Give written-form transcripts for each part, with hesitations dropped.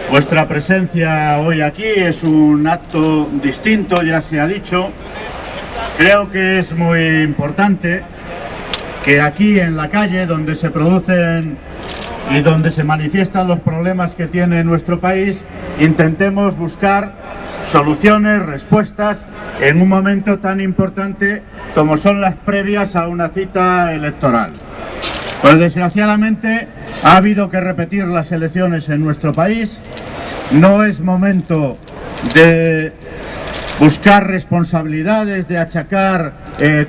Vuestra presencia hoy aquí es un acto distinto, ya se ha dicho. Creo que es muy importante que aquí en la calle, donde se producen y donde se manifiestan los problemas que tiene nuestro país, intentemos buscar soluciones, respuestas en un momento tan importante como son las previas a una cita electoral. Pues desgraciadamente ha habido que repetir las elecciones en nuestro país. No es momento de buscar responsabilidades, de achacar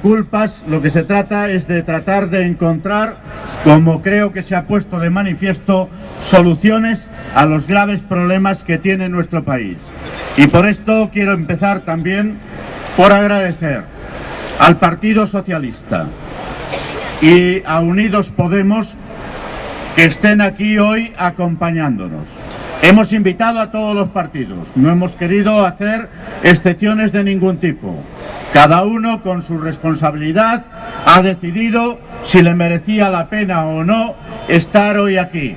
culpas. Lo que se trata es de tratar de encontrar, como creo que se ha puesto de manifiesto, soluciones a los graves problemas que tiene nuestro país. Y por esto quiero empezar también por agradecer al Partido Socialista y a Unidos Podemos que estén aquí hoy acompañándonos. Hemos invitado a todos los partidos, no hemos querido hacer excepciones de ningún tipo. Cada uno con su responsabilidad ha decidido si le merecía la pena o no estar hoy aquí.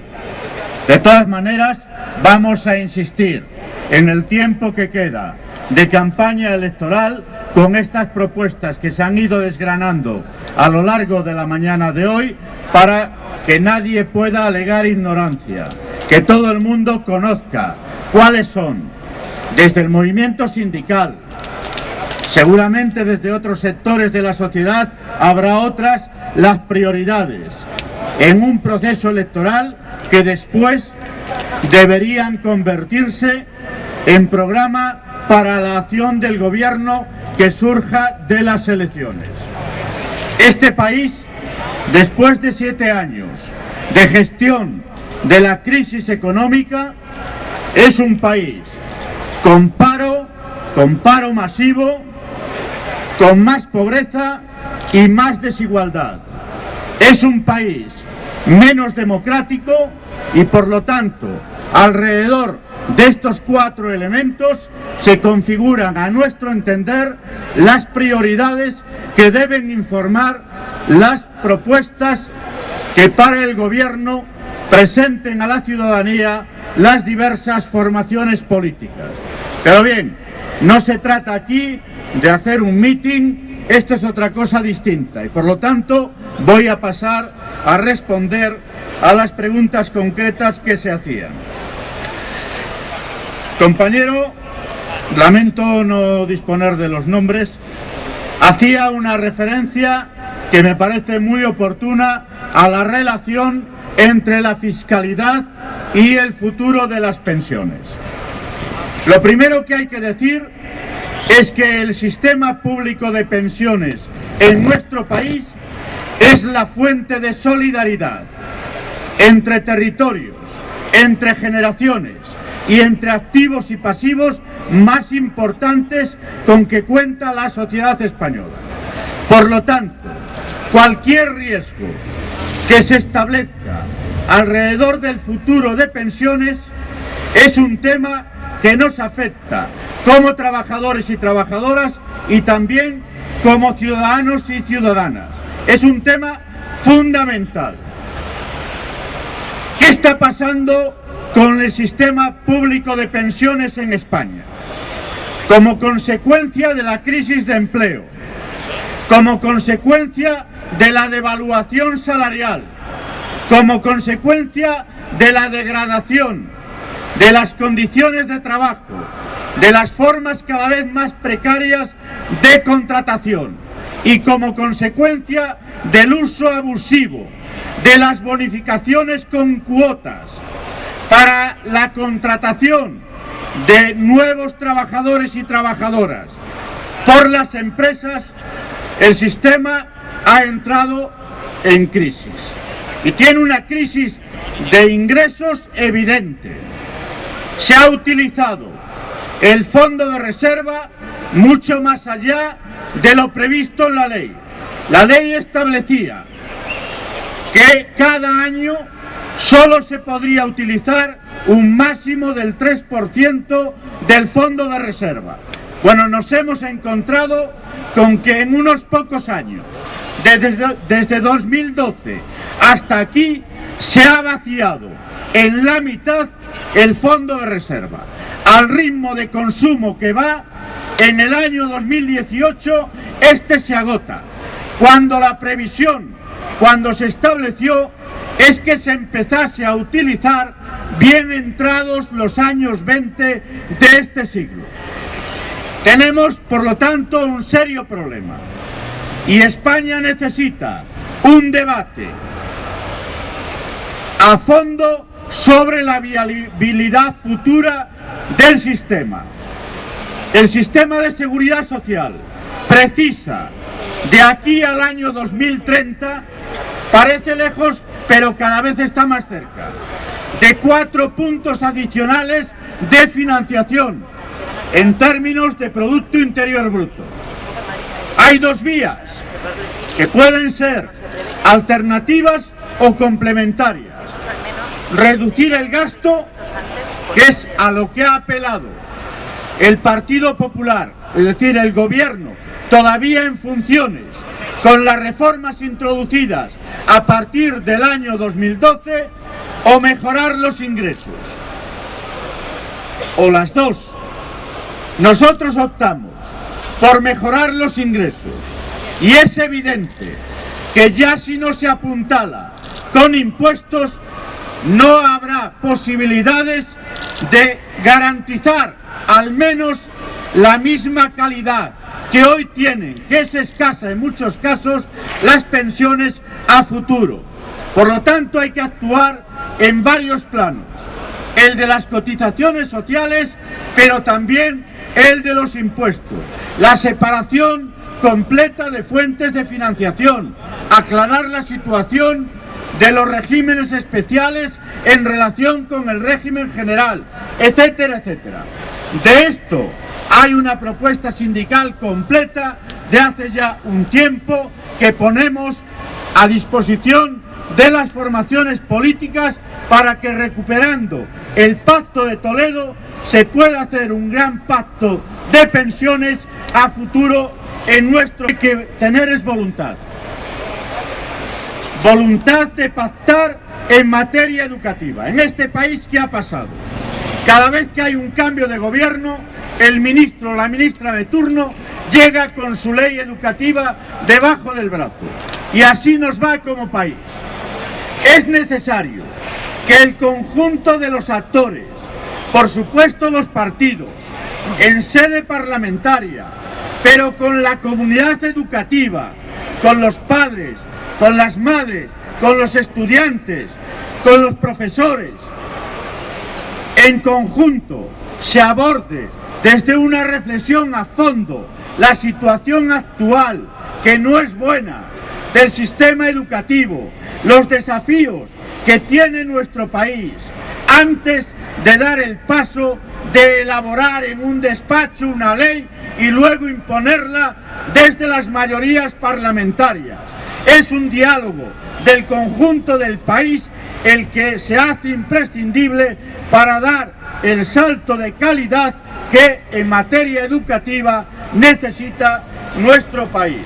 De todas maneras, vamos a insistir en el tiempo que queda de campaña electoral con estas propuestas que se han ido desgranando a lo largo de la mañana de hoy, para que nadie pueda alegar ignorancia, que todo el mundo conozca cuáles son, desde el movimiento sindical, seguramente desde otros sectores de la sociedad habrá otras, las prioridades en un proceso electoral que después deberían convertirse en programa para la acción del gobierno que surja de las elecciones. Este país, después de 7 años de gestión de la crisis económica, es un país con paro masivo, con más pobreza y más desigualdad. Es un país menos democrático y, por lo tanto, alrededor de estos 4 elementos se configuran, a nuestro entender, las prioridades que deben informar las propuestas que para el gobierno presenten a la ciudadanía las diversas formaciones políticas. Pero bien, no se trata aquí de hacer un mitin, esto es otra cosa distinta y por lo tanto voy a pasar a responder a las preguntas concretas que se hacían. Compañero, lamento no disponer de los nombres, hacía una referencia que me parece muy oportuna a la relación entre la fiscalidad y el futuro de las pensiones. Lo primero que hay que decir es que el sistema público de pensiones en nuestro país es la fuente de solidaridad entre territorios, entre generaciones y entre activos y pasivos más importantes con que cuenta la sociedad española. Por lo tanto, cualquier riesgo que se establezca alrededor del futuro de pensiones es un tema que nos afecta como trabajadores y trabajadoras y también como ciudadanos y ciudadanas. Es un tema fundamental. ¿Qué está pasando con el sistema público de pensiones en España? Como consecuencia de la crisis de empleo, como consecuencia de la devaluación salarial, como consecuencia de la degradación de las condiciones de trabajo, de las formas cada vez más precarias de contratación y como consecuencia del uso abusivo de las bonificaciones con cuotas para la contratación de nuevos trabajadores y trabajadoras por las empresas, el sistema ha entrado en crisis y tiene una crisis de ingresos evidente. Se ha utilizado el fondo de reserva mucho más allá de lo previsto en la ley. La ley establecía que cada año solo se podría utilizar un máximo del 3% del fondo de reserva. Bueno, nos hemos encontrado con que en unos pocos años, desde 2012 hasta aquí, se ha vaciado en la mitad el fondo de reserva. Al ritmo de consumo que va, en el año 2018 este se agota, cuando la previsión, cuando se estableció, es que se empezase a utilizar bien entrados los años 20 de este siglo. Tenemos, por lo tanto, un serio problema y España necesita un debate a fondo sobre la viabilidad futura del sistema. El sistema de seguridad social precisa, de aquí al año 2030, parece lejos, pero cada vez está más cerca, de 4 puntos adicionales de financiación en términos de Producto Interior Bruto. Hay dos vías que pueden ser alternativas o complementarias. Reducir el gasto, que es a lo que ha apelado el Partido Popular, es decir, el gobierno todavía en funciones, con las reformas introducidas a partir del año 2012, o mejorar los ingresos, o las dos. Nosotros optamos por mejorar los ingresos y es evidente que ya si no se apuntala con impuestos no habrá posibilidades de garantizar al menos la misma calidad que hoy tienen, que es escasa en muchos casos, las pensiones a futuro. Por lo tanto, hay que actuar en varios planos: el de las cotizaciones sociales, pero también el de los impuestos, la separación completa de fuentes de financiación, aclarar la situación de los regímenes especiales en relación con el régimen general, etcétera, etcétera. De esto hay una propuesta sindical completa de hace ya un tiempo que ponemos a disposición de las formaciones políticas para que, recuperando el Pacto de Toledo, se pueda hacer un gran pacto de pensiones a futuro en nuestro... Hay que tener es voluntad. Voluntad de pactar en materia educativa. En este país, ¿qué ha pasado? Cada vez que hay un cambio de gobierno, el ministro o la ministra de turno llega con su ley educativa debajo del brazo. Y así nos va como país. Es necesario que el conjunto de los actores, por supuesto los partidos, en sede parlamentaria, pero con la comunidad educativa, con los padres, con las madres, con los estudiantes, con los profesores, en conjunto se aborde desde una reflexión a fondo la situación actual, que no es buena, del sistema educativo, los desafíos que tiene nuestro país, antes de dar el paso de elaborar en un despacho una ley y luego imponerla desde las mayorías parlamentarias. Es un diálogo del conjunto del país el que se hace imprescindible para dar el salto de calidad que en materia educativa necesita nuestro país.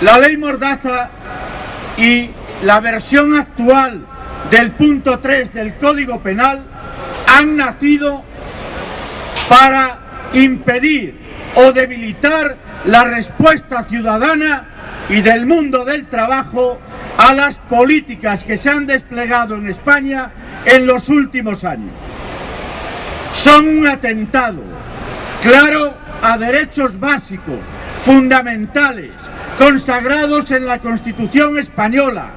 La ley Mordaza y la versión actual del punto 3 del Código Penal han nacido para impedir o debilitar la respuesta ciudadana y del mundo del trabajo a las políticas que se han desplegado en España en los últimos años. Son un atentado claro a derechos básicos, fundamentales, consagrados en la Constitución española,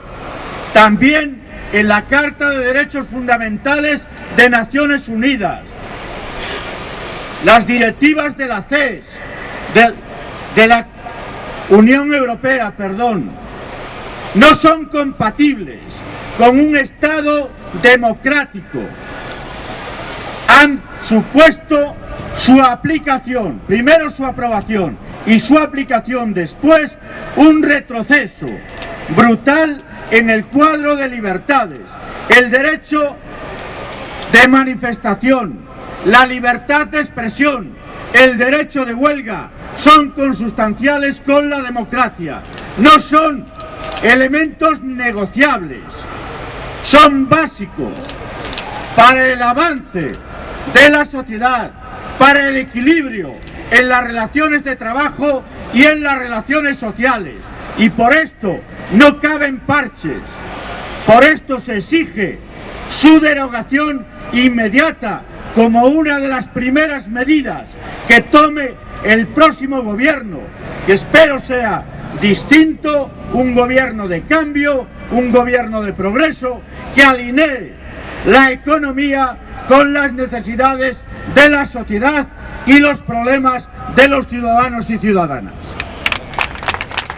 también en la Carta de Derechos Fundamentales de Naciones Unidas, las directivas de la CES, de la Unión Europea, no son compatibles con un Estado democrático. Han supuesto su aplicación, primero su aprobación y su aplicación después, un retroceso brutal en el cuadro de libertades. El derecho de manifestación, la libertad de expresión, el derecho de huelga son consustanciales con la democracia, no son elementos negociables, son básicos para el avance de la sociedad, para el equilibrio en las relaciones de trabajo y en las relaciones sociales. Y por esto no caben parches, por esto se exige su derogación inmediata como una de las primeras medidas que tome el próximo gobierno, que espero sea distinto, un gobierno de cambio, un gobierno de progreso, que alinee la economía con las necesidades de la sociedad y los problemas de los ciudadanos y ciudadanas.